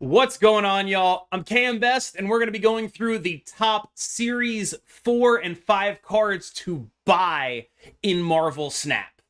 What's going on, y'all? I'm KM Best, and we're going to be going through the top Series 4 and 5 cards to buy in Marvel Snap.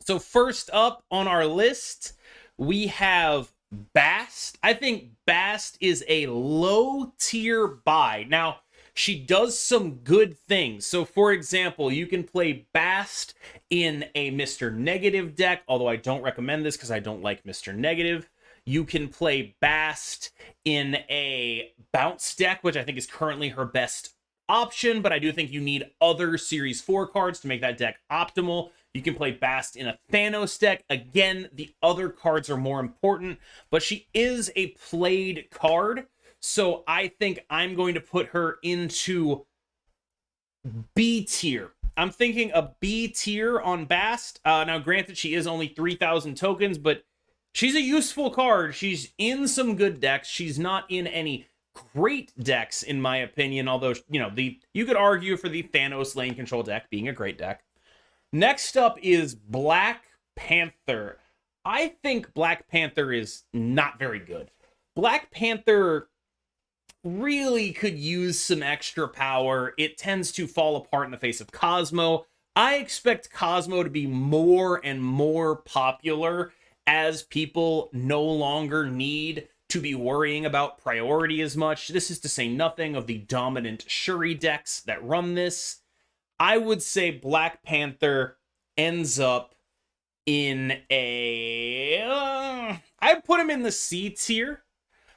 So first up on our list, we have Bast. I think Bast is a low-tier buy. Now, she does some good things. So, for example, you can play Bast in a Mr. Negative deck, although I don't recommend this because I don't like Mr. Negative. You can play Bast in a bounce deck, which I think is currently her best option, but I do think you need other Series 4 cards to make that deck optimal. You can play Bast in a Thanos deck. Again, the other cards are more important, but she is a played card, so I think I'm going to put her into B tier. I'm thinking a B tier on Bast. Now, granted, she is only 3,000 tokens, but she's a useful card. She's in some good decks. She's not in any great decks, in my opinion, although, you could argue for the Thanos lane control deck being a great deck. Next up is Black Panther. I think Black Panther is not very good. Black Panther really could use some extra power. It tends to fall apart in the face of Cosmo. I expect Cosmo to be more and more popular as people no longer need to be worrying about priority as much. This is to say nothing of the dominant Shuri decks that run this. I would say Black Panther ends up in I'd put him in the C tier,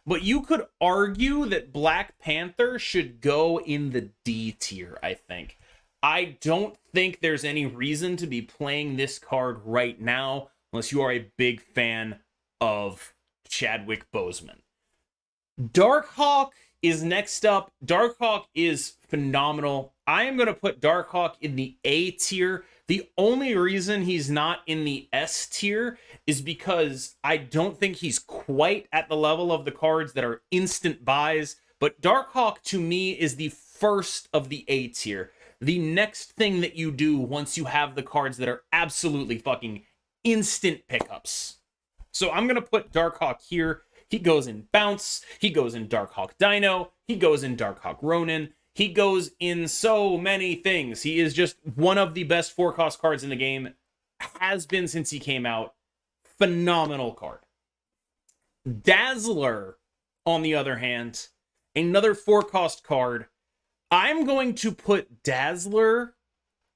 but you could argue that Black Panther should go in the D tier, I think. I don't think there's any reason to be playing this card right now unless you are a big fan of Chadwick Boseman. Darkhawk is next up. Darkhawk is phenomenal. I am going to put Darkhawk in the A tier. The only reason he's not in the S tier is because I don't think he's quite at the level of the cards that are instant buys. But Darkhawk, to me, is the first of the A tier. The next thing that you do once you have the cards that are absolutely fucking instant pickups. So I'm going to put Darkhawk here. He goes in Bounce. He goes in Darkhawk Dino. He goes in Darkhawk Ronin. He goes in so many things. He is just one of the best 4-cost cards in the game. Has been since he came out. Phenomenal card. Dazzler, on the other hand, another 4-cost card. I'm going to put Dazzler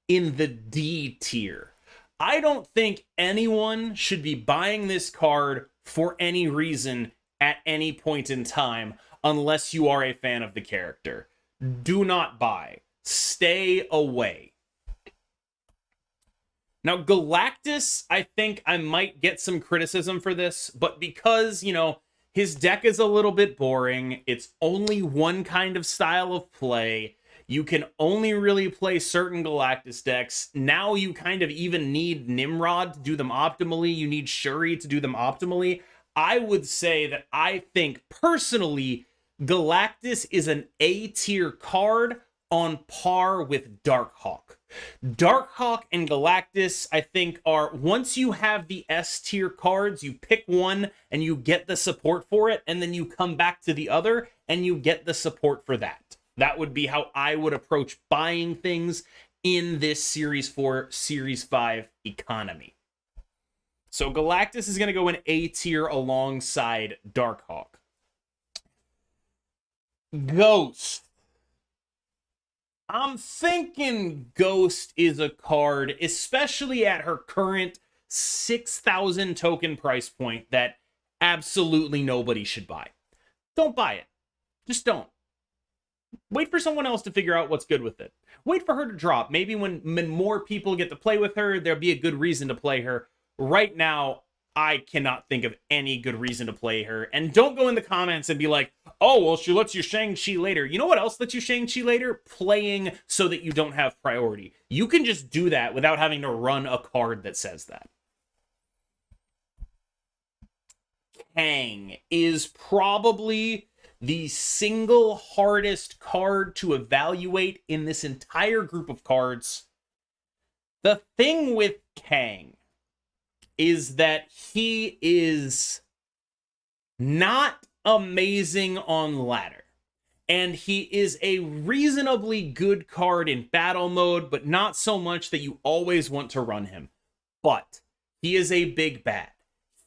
in the D tier. I don't think anyone should be buying this card for any reason at any point in time unless you are a fan of the character. Do not buy. Stay away. Now, Galactus, I think I might get some criticism for this, but because, his deck is a little bit boring, it's only one kind of style of play, you can only really play certain Galactus decks. Now you kind of even need Nimrod to do them optimally. You need Shuri to do them optimally. I would say that I think, personally, Galactus is an A-tier card on par with Darkhawk. Darkhawk and Galactus, I think, are, once you have the S-tier cards, you pick one and you get the support for it, and then you come back to the other and you get the support for that. That would be how I would approach buying things in this Series 4, Series 5 economy. So Galactus is going to go in A tier alongside Darkhawk. Ghost. I'm thinking Ghost is a card, especially at her current 6,000 token price point, that absolutely nobody should buy. Don't buy it. Just don't. Wait for someone else to figure out what's good with it. Wait for her to drop. Maybe when more people get to play with her, there'll be a good reason to play her. Right now, I cannot think of any good reason to play her. And don't go in the comments and be like, oh, well, she lets you Shang-Chi later. You know what else lets you Shang-Chi later? Playing so that you don't have priority. You can just do that without having to run a card that says that. Kang is probably the single hardest card to evaluate in this entire group of cards. The thing with Kang is that he is not amazing on ladder. And he is a reasonably good card in battle mode, but not so much that you always want to run him. But he is a big bad.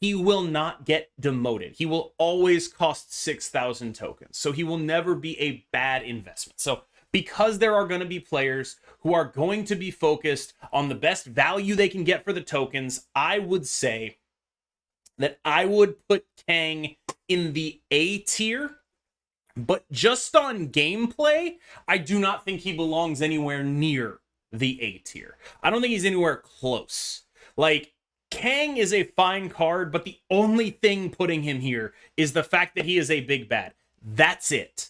He will not get demoted. He will always cost 6,000 tokens. So he will never be a bad investment. So because there are going to be players who are going to be focused on the best value they can get for the tokens, I would say that I would put Kang in the A tier. But just on gameplay, I do not think he belongs anywhere near the A tier. I don't think he's anywhere close. Like, Kang is a fine card, but the only thing putting him here is the fact that he is a big bad. That's it.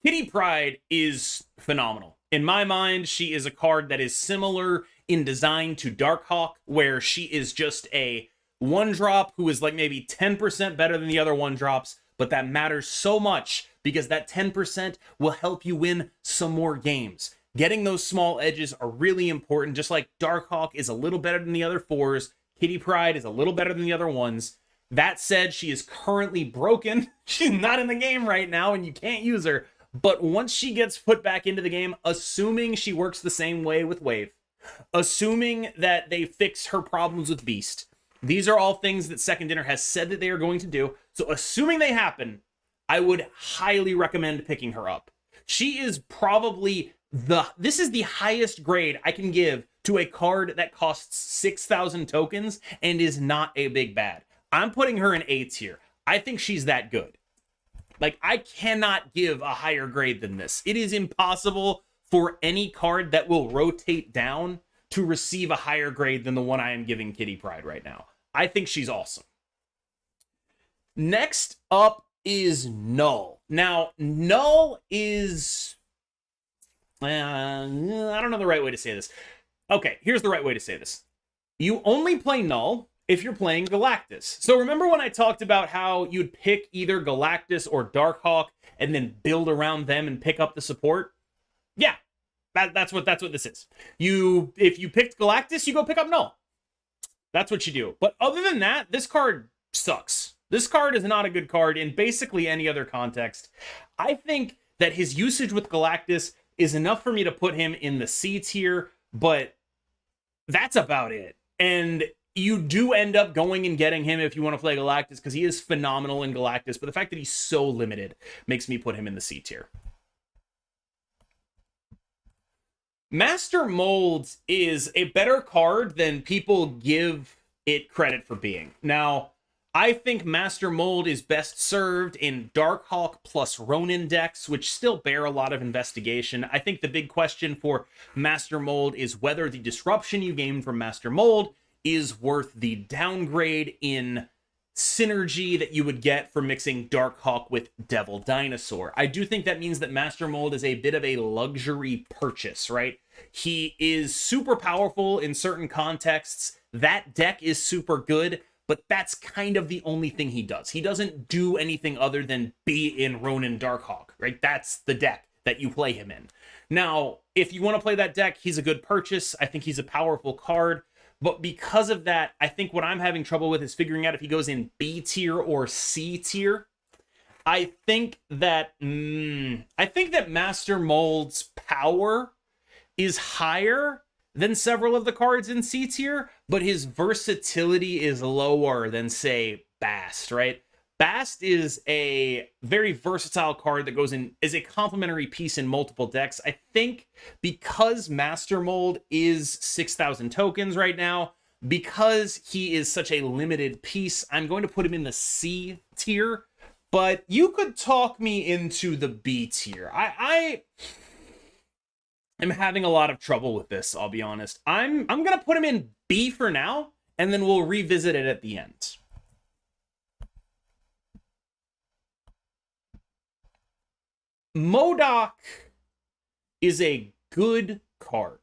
Kitty Pryde is phenomenal. In my mind, she is a card that is similar in design to Darkhawk, where she is just a one drop who is like maybe 10% better than the other one drops, but that matters so much because that 10% will help you win some more games. Getting those small edges are really important. Just like Darkhawk is a little better than the other 4s, Kitty Pryde is a little better than the other 1s. That said, she is currently broken. She's not in the game right now and you can't use her. But once she gets put back into the game, assuming she works the same way with Wave, assuming that they fix her problems with Beast, these are all things that Second Dinner has said that they are going to do. So assuming they happen, I would highly recommend picking her up. She is probably this is the highest grade I can give to a card that costs 6,000 tokens and is not a big bad. I'm putting her in A tier. I think she's that good. Like, I cannot give a higher grade than this. It is impossible for any card that will rotate down to receive a higher grade than the one I am giving Kitty Pryde right now. I think she's awesome. Next up is Null. Now, Null is... I don't know the right way to say this. Okay, here's the right way to say this. You only play Null if you're playing Galactus. So remember when I talked about how you'd pick either Galactus or Darkhawk and then build around them and pick up the support? Yeah, that's what this is. If you picked Galactus, you go pick up Null. That's what you do. But other than that, this card sucks. This card is not a good card in basically any other context. I think that his usage with Galactus is enough for me to put him in the C tier, but that's about it. And you do end up going and getting him if you want to play Galactus, because he is phenomenal in Galactus, but the fact that he's so limited makes me put him in the C tier. Master Mold is a better card than people give it credit for being. Now, I think Master Mold is best served in Darkhawk plus Ronin decks, which still bear a lot of investigation. I think the big question for Master Mold is whether the disruption you gain from Master Mold is worth the downgrade in synergy that you would get for mixing Darkhawk with Devil Dinosaur. I do think that means that Master Mold is a bit of a luxury purchase, right? He is super powerful in certain contexts. That deck is super good, but that's kind of the only thing he does. He doesn't do anything other than be in Ronin Darkhawk, right? That's the deck that you play him in. Now, if you want to play that deck, he's a good purchase. I think he's a powerful card. But because of that, I think what I'm having trouble with is figuring out if he goes in B tier or C tier. I think that Master Mold's power is higher than several of the cards in C tier, but his versatility is lower than, say, Bast, right? Bast is a very versatile card that goes in as a complementary piece in multiple decks. I think because Master Mold is 6,000 tokens right now, because he is such a limited piece, I'm going to put him in the C tier, but you could talk me into the B tier. I am having a lot of trouble with this, I'll be honest. I'm going to put him in B for now, and then we'll revisit it at the end. MODOK is a good card.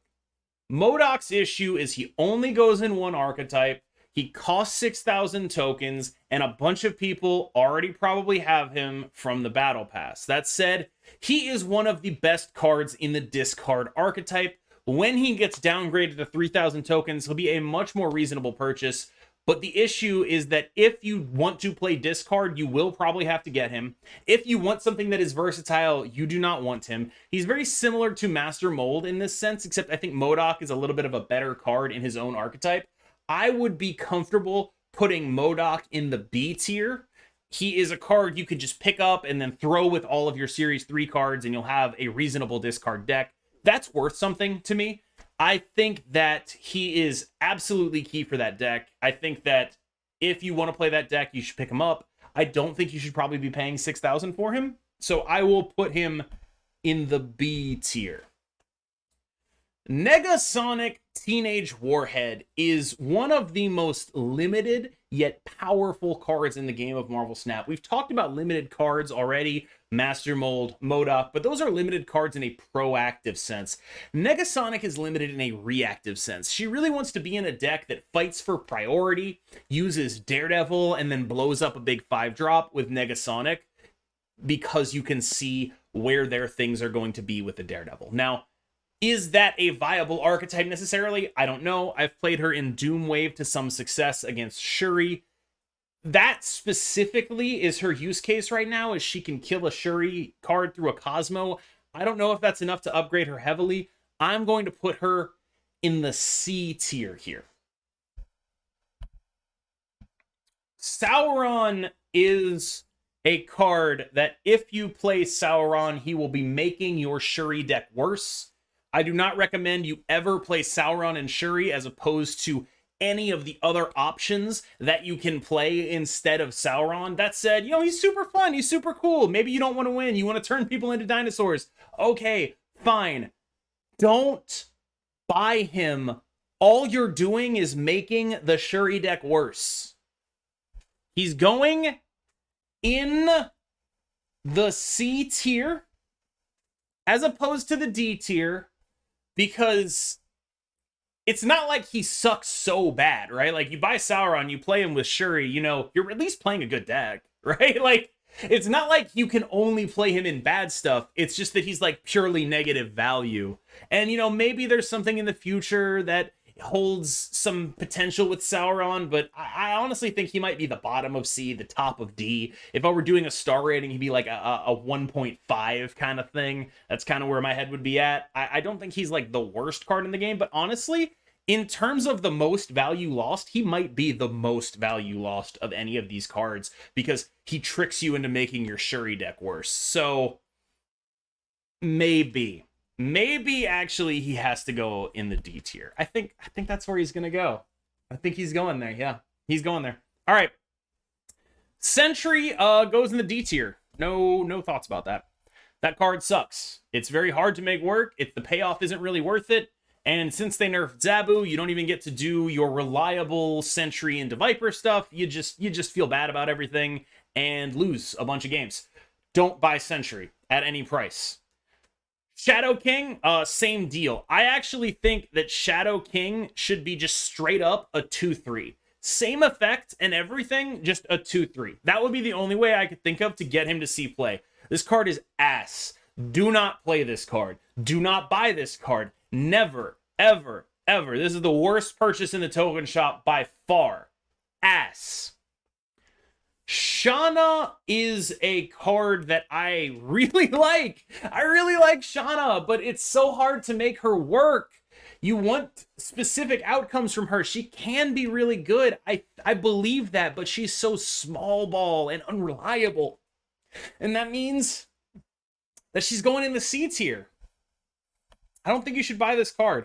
MODOK's issue is he only goes in one archetype, he costs 6,000 tokens, and a bunch of people already probably have him from the Battle Pass. That said, he is one of the best cards in the discard archetype. When he gets downgraded to 3,000 tokens, he'll be a much more reasonable purchase. But the issue is that if you want to play discard, you will probably have to get him. If you want something that is versatile, you do not want him. He's very similar to Master Mold in this sense, except I think MODOK is a little bit of a better card in his own archetype. I would be comfortable putting MODOK in the B tier. He is a card you could just pick up and then throw with all of your Series 3 cards, and you'll have a reasonable discard deck. That's worth something to me. I think that he is absolutely key for that deck. I think that if you want to play that deck, you should pick him up. I don't think you should probably be paying $6,000 for him. So I will put him in the B tier. Negasonic Teenage Warhead is one of the most limited yet powerful cards in the game of Marvel Snap. We've talked about limited cards already, Master Mold, MODOK, but those are limited cards in a proactive sense. Negasonic is limited in a reactive sense. She really wants to be in a deck that fights for priority, uses Daredevil, and then blows up a big 5-drop with Negasonic because you can see where their things are going to be with the Daredevil. Now, is that a viable archetype necessarily? I don't know. I've played her in Doomwave to some success against Shuri. That specifically is her use case right now, is she can kill a Shuri card through a Cosmo. I don't know if that's enough to upgrade her heavily. I'm going to put her in the C tier here. Sauron is a card that if you play Sauron, he will be making your Shuri deck worse. I do not recommend you ever play Sauron and Shuri as opposed to any of the other options that you can play instead of Sauron. That said, he's super fun. He's super cool. Maybe you don't want to win. You want to turn people into dinosaurs. Okay, fine. Don't buy him. All you're doing is making the Shuri deck worse. He's going in the C tier as opposed to the D tier, because it's not like he sucks so bad, right? Like, you buy Sauron, you play him with Shuri, you're at least playing a good deck, right? Like, it's not like you can only play him in bad stuff. It's just that he's like purely negative value. And, maybe there's something in the future that holds some potential with Sauron, but I honestly think he might be the bottom of C, the top of D. If I were doing a star rating, he'd be like a 1.5 kind of thing. That's kind of where my head would be at. I don't think he's like the worst card in the game, but honestly, in terms of the most value lost, he might be the most value lost of any of these cards because he tricks you into making your Shuri deck worse. So maybe actually he has to go in the D tier. I think that's where he's gonna go. I think he's going there. Yeah, he's going there. All right. Sentry goes in the D tier. No thoughts about that. That card sucks. It's very hard to make work. The payoff isn't really worth it. And since they nerfed Zabu, you don't even get to do your reliable Sentry into Viper stuff. You just feel bad about everything and lose a bunch of games. Don't buy Sentry at any price. Shadow King, same deal. I actually think that Shadow King should be just straight up a 2-3. Same effect and everything, just a 2-3. That would be the only way I could think of to get him to see play. This card is ass. Do not play this card. Do not buy this card. Never, ever, ever. This is the worst purchase in the token shop by far. Ass. Shanna is a card that I really like. I really like Shanna, but it's so hard to make her work. You want specific outcomes from her. She can be really good. I believe that, but she's so small ball and unreliable. And that means that she's going in the C tier. I don't think you should buy this card.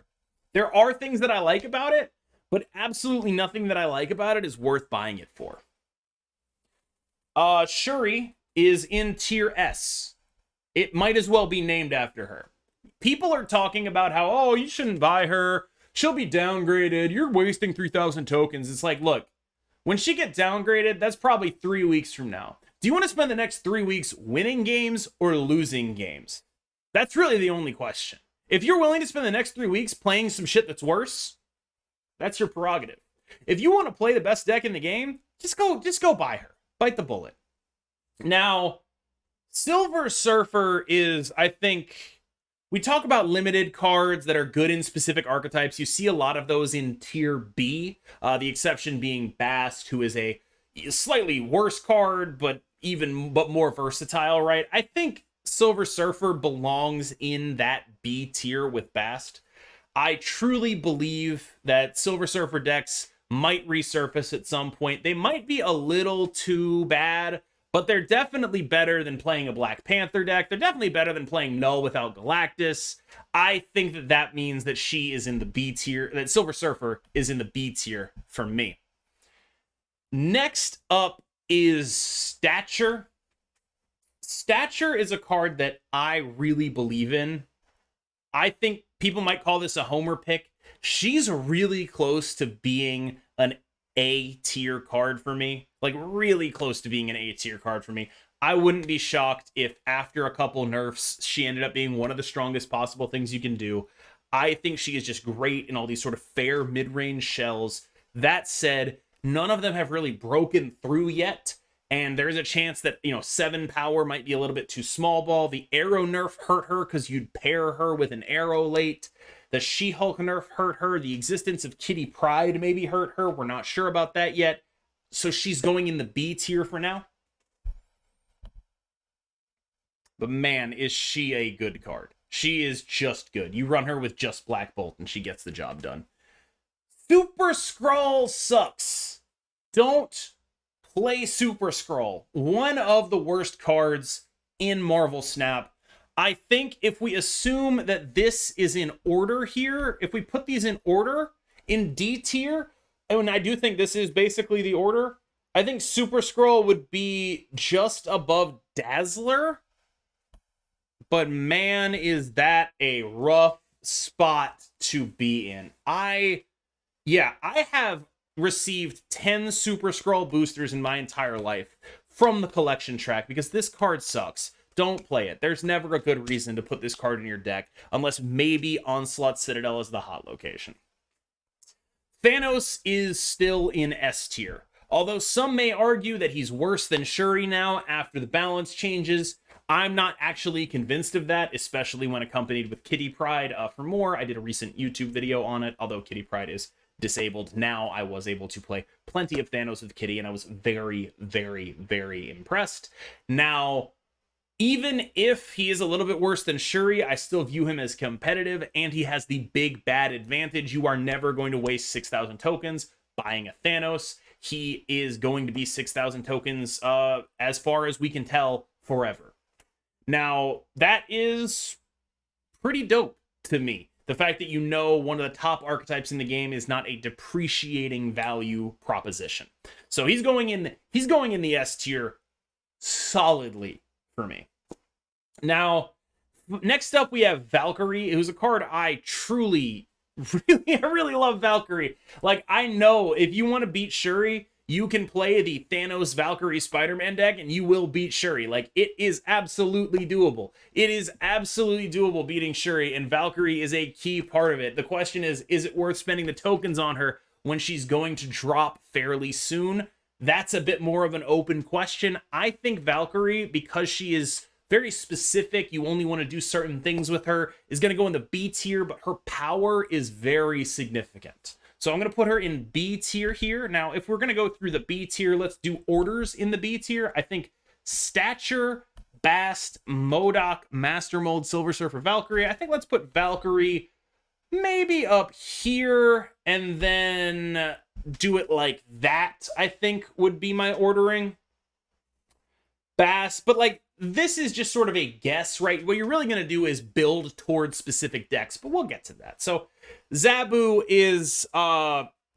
There are things that I like about it, but absolutely nothing that I like about it is worth buying it for. Shuri is in tier S. It might as well be named after her. People are talking about how, you shouldn't buy her. She'll be downgraded. You're wasting 3,000 tokens. It's like, look, when she gets downgraded, that's probably 3 weeks from now. Do you want to spend the next 3 weeks winning games or losing games? That's really the only question. If you're willing to spend the next 3 weeks playing some shit that's worse, that's your prerogative. If you want to play the best deck in the game, just go buy her. Bite the bullet. Now, Silver Surfer is, I think, We talk about limited cards that are good in specific archetypes. You see a lot of those in tier B, the exception being Bast, who is a slightly worse card, but more versatile, right? I think Silver Surfer belongs in that B tier with Bast. I truly believe that Silver Surfer decks might resurface at some point. They might be a little too bad, but they're definitely better than playing a Black Panther deck. They're definitely better than playing Null without Galactus. I think that that means that she is in the B tier, that Silver Surfer is in the B tier for me. Next up is Stature. Stature is a card that I really believe in. I think people might call this a homer pick. She's really close to being an A tier card for me. Like, really close to being an A tier card for me. I wouldn't be shocked if after a couple nerfs, she ended up being one of the strongest possible things you can do. I think she is just great in all these sort of fair mid-range shells. That said, none of them have really broken through yet. And there's a chance that, 7 power might be a little bit too small ball. The Arrow nerf hurt her because you'd pair her with an Arrow late. The She-Hulk nerf hurt her. The existence of Kitty Pryde maybe hurt her. We're not sure about that yet. So she's going in the B tier for now. But man, is she a good card. She is just good. You run her with just Black Bolt and she gets the job done. Super Skrull sucks. Don't play Super Skrull. One of the worst cards in Marvel Snap. I think if we assume that this is in order here, if we put these in order in D tier, and I do think this is basically the order, I think Super Skrull would be just above Dazzler. But man, is that a rough spot to be in. I have received 10 Super Skrull boosters in my entire life from the collection track because this card sucks. Don't play it. There's never a good reason to put this card in your deck unless maybe Onslaught Citadel is the hot location. Thanos is still in S tier. Although some may argue that he's worse than Shuri now after the balance changes, I'm not actually convinced of that, especially when accompanied with Kitty Pryde. For more, I did a recent YouTube video on it, although Kitty Pryde is disabled now. I was able to play plenty of Thanos with Kitty, and I was very, very, very impressed. Now, even if he is a little bit worse than Shuri, I still view him as competitive, and he has the big bad advantage. You are never going to waste 6,000 tokens buying a Thanos. He is going to be 6,000 tokens, as far as we can tell, forever. Now, that is pretty dope to me. The fact that one of the top archetypes in the game is not a depreciating value proposition. So he's going in the S tier solidly for me. Now, next up we have Valkyrie, who's a card I really love Valkyrie. Like, I know if you want to beat Shuri, you can play the Thanos Valkyrie Spider-Man deck and you will beat Shuri. Like, it is absolutely doable. It is absolutely doable beating Shuri, and Valkyrie is a key part of it. The question is it worth spending the tokens on her when she's going to drop fairly soon? That's a bit more of an open question. I think Valkyrie, because she is very specific, you only want to do certain things with her, is going to go in the B tier, but her power is very significant. So I'm going to put her in B tier here. Now, if we're going to go through the B tier, let's do orders in the B tier. I think Stature, Bast, MODOK, Master Mold, Silver Surfer, Valkyrie. I think let's put Valkyrie maybe up here and then do it like that, I think would be my ordering. Bast, but like, this is just sort of a guess, right? What you're really going to do is build towards specific decks, but we'll get to that. So Zabu is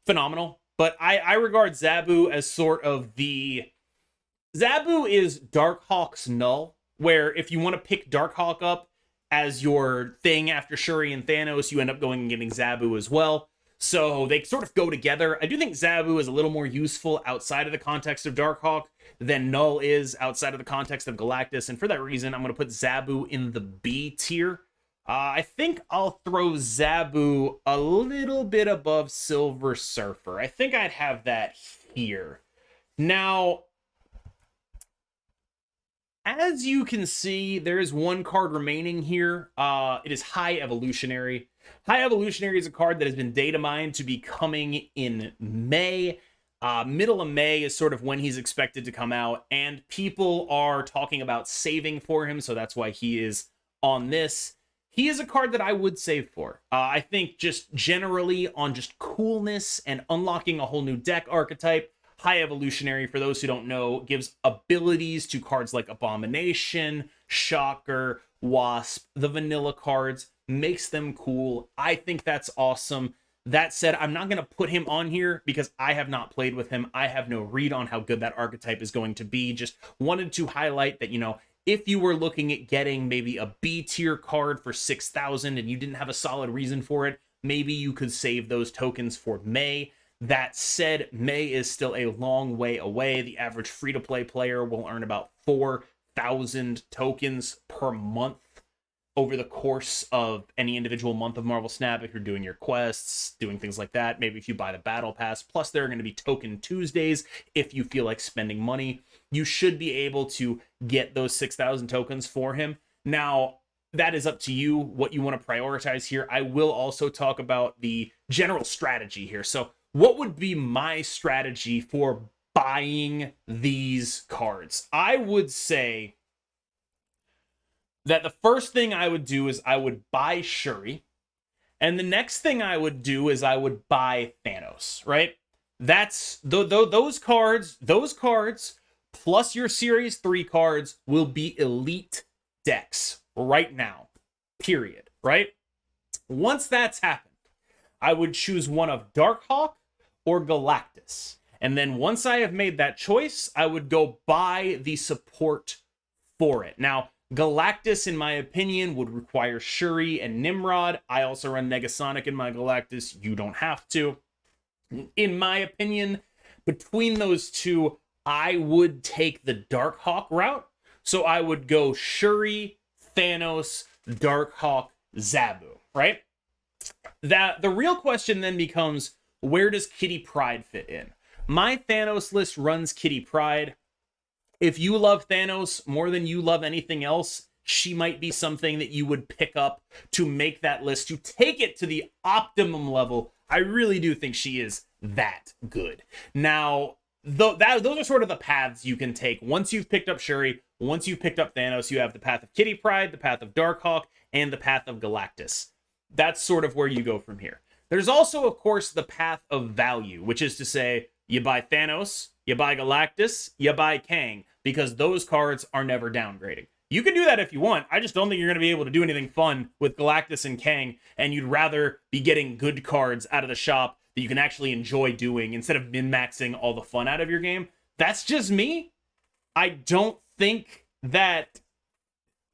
phenomenal, but I regard Zabu as sort of Zabu is Darkhawk's Null, where if you want to pick Darkhawk up as your thing after Shuri and Thanos, you end up going and getting Zabu as well. So they sort of go together. I do think Zabu is a little more useful outside of the context of Darkhawk than Null is outside of the context of Galactus. And for that reason, I'm going to put Zabu in the B tier. I think I'll throw Zabu a little bit above Silver Surfer. I think I'd have that here. Now, As you can see, there is one card remaining here. It is High Evolutionary. High Evolutionary is a card that has been data mined to be coming in May. Middle of May is sort of when he's expected to come out, and people are talking about saving for him, so that's why he is on this. He is a card that I would save for. I think just generally on just coolness and unlocking a whole new deck archetype, High Evolutionary, for those who don't know, gives abilities to cards like Abomination, Shocker, Wasp, the vanilla cards, makes them cool. I think that's awesome. That said, I'm not going to put him on here because I have not played with him. I have no read on how good that archetype is going to be. Just wanted to highlight that, you know, if you were looking at getting maybe a B tier card for 6,000 and you didn't have a solid reason for it, maybe you could save those tokens for May. That said, May is still a long way away. The average free-to-play player will earn about 4,000 tokens per month over the course of any individual month of Marvel Snap if you're doing your quests, doing things like that. Maybe if you buy the Battle Pass. Plus, there are going to be Token Tuesdays if you feel like spending money. You should be able to get those 6,000 tokens for him. Now, that is up to you, what you want to prioritize here. I will also talk about the general strategy here. So, what would be my strategy for buying these cards? I would say that the first thing I would do is I would buy Shuri. And the next thing I would do is I would buy Thanos, right? That's those cards plus your Series 3 cards will be elite decks right now, period, right? Once that's happened, I would choose one of Darkhawk or Galactus. And then once I have made that choice, I would go buy the support for it. Now, Galactus, in my opinion, would require Shuri and Nimrod. I also run Negasonic in my Galactus. You don't have to. In my opinion, between those two, I would take the Darkhawk route. So I would go Shuri, Thanos, Darkhawk, Zabu, right? The real question then becomes, where does Kitty Pryde fit in? My Thanos list runs Kitty Pryde. If you love Thanos more than you love anything else, she might be something that you would pick up to make that list, to take it to the optimum level. I really do think she is that good. Now, those are sort of the paths you can take. Once you've picked up Shuri, once you've picked up Thanos, you have the path of Kitty Pryde, the path of Darkhawk, and the path of Galactus. That's sort of where you go from here. There's also, of course, the path of value, which is to say, you buy Thanos, you buy Galactus, you buy Kang, because those cards are never downgrading. You can do that if you want. I just don't think you're going to be able to do anything fun with Galactus and Kang, and you'd rather be getting good cards out of the shop that you can actually enjoy doing instead of min-maxing all the fun out of your game. That's just me. I don't think that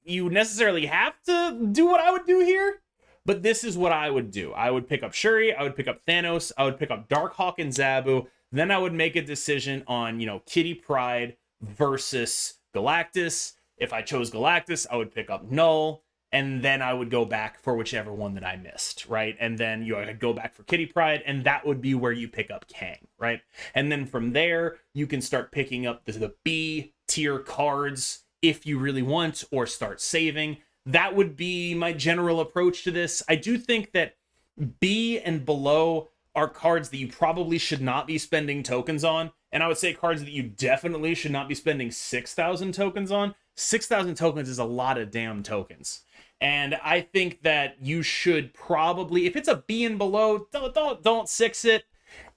you necessarily have to do what I would do here, but this is what I would do. I would pick up Shuri, I would pick up Thanos, I would pick up Darkhawk and Zabu, then I would make a decision on, Kitty Pryde versus Galactus. If I chose Galactus, I would pick up Null, and then I would go back for whichever one that I missed, right? And then I'd go back for Kitty Pryde, and that would be where you pick up Kang, right? And then from there, you can start picking up the B tier cards if you really want, or start saving. That would be my general approach to this. I do think that B and below are cards that you probably should not be spending tokens on. And I would say cards that you definitely should not be spending 6,000 tokens on. 6,000 tokens is a lot of damn tokens. And I think that you should probably, if it's a B and below, don't 6 it.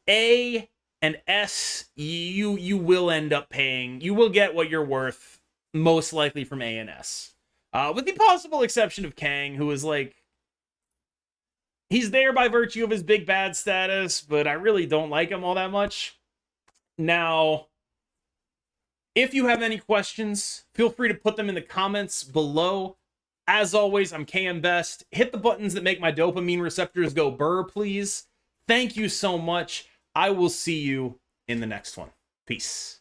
A and S, you will end up paying. You will get what you're worth, most likely from A and S. With the possible exception of Kang, who is like, he's there by virtue of his big bad status, but I really don't like him all that much. Now, if you have any questions, feel free to put them in the comments below. As always, I'm KM Best. Hit the buttons that make my dopamine receptors go burr, please. Thank you so much. I will see you in the next one. Peace.